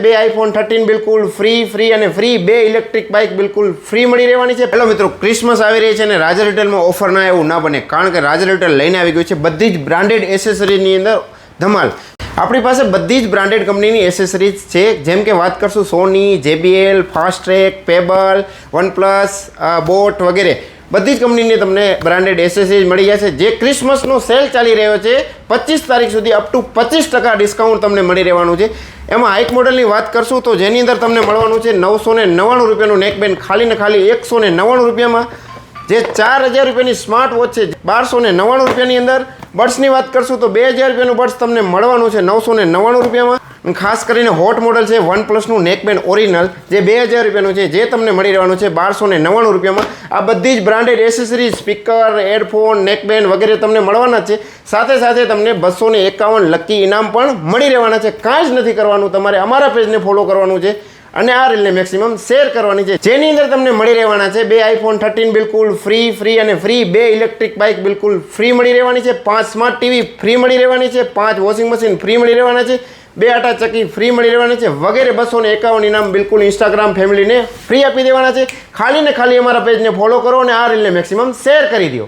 બે આઈફોન 13 બિલકુલ ફ્રી અને ફ્રી બે ઇલેક્ટ્રિક બાઇક બિલકુલ ફ્રી મળી રહેવાની છે. હેલો મિત્રો, ક્રિસમસ આવી રહી છે અને રાજા રિટેલમાં ઓફર ના એવું ના બને, કારણ કે રાજા રિટેલ લઈને આવી ગયું છે બધી જ બ્રાન્ડેડ એસેસરીઝની અંદર ધમાલ. આપણી પાસે બધી જ બ્રાન્ડેડ કંપનીની એસેસરીઝ છે, જેમ કે વાત કરશું સોની, JBL, fast track, payable, OnePlus, boat વગેરે બધી જ કંપનીની તમને બ્રાન્ડેડ એસેસરીઝ મળી જશે. જે ક્રિસમસનો સેલ ચાલી રહ્યો છે 25 તારીખ સુધી અપ ટુ 25% ડિસ્કાઉન્ટ તમને મળી રહેવાનું છે. એમાં હાઈક મોડલની વાત કરશું તો જેની અંદર તમને મળવાનું છે 999 રૂપિયાનું નેકબેન્ડ ખાલી ને ખાલી 199 રૂપિયામાં. જે 4000 રૂપિયાની સ્માર્ટ વોચ છે 1299 રૂપિયાની અંદર. બર્ડ્સની વાત કરશું તો 2000 રૂપિયાનું બર્ડ્સ તમને મળવાનું છે 999 રૂપિયામાં. ખાસ કરીને હોટ મોડલ છે વનપ્લસનું નેકબેન્ડ ઓરિજિનલ જે 2000 રૂપિયાનું છે, જે તમને મળી રહેવાનું છે 1299 રૂપિયામાં. આ બધી જ branded accessories, speaker, headphone, neckband વગેરે તમને મળવાના છે. સાથે સાથે તમને 251 લકી ઇનામ પણ મળી રહેવાના છે. કાંઈ જ નથી કરવાનું, તમારે અમારા પેજને ફોલો કરવાનું છે અને આ રીલને મેક્સિમમ શેર કરવાની છે, જેની અંદર તમને મળી રહેવાના છે બે આઈફોન 13 બિલકુલ ફ્રી અને ફ્રી બે ઇલેક્ટ્રિક બાઇક બિલકુલ ફ્રી મળી રહેવાની છે, 5 સ્માર્ટ ટીવી ફ્રી મળી રહેવાની છે, 5 વોશિંગ મશીન ફ્રી મળી રહેવાના છે, 2 આટા ચક્કી ફ્રી મળી રહેવાની છે વગેરે 251 ઇનામ બિલકુલ ઇન્સ્ટાગ્રામ ફેમિલીને ફ્રી આપી દેવાના છે. ખાલી ને ખાલી અમારા પેજને ફોલો કરો અને આ રીલને મેક્સિમમ શેર કરી દો.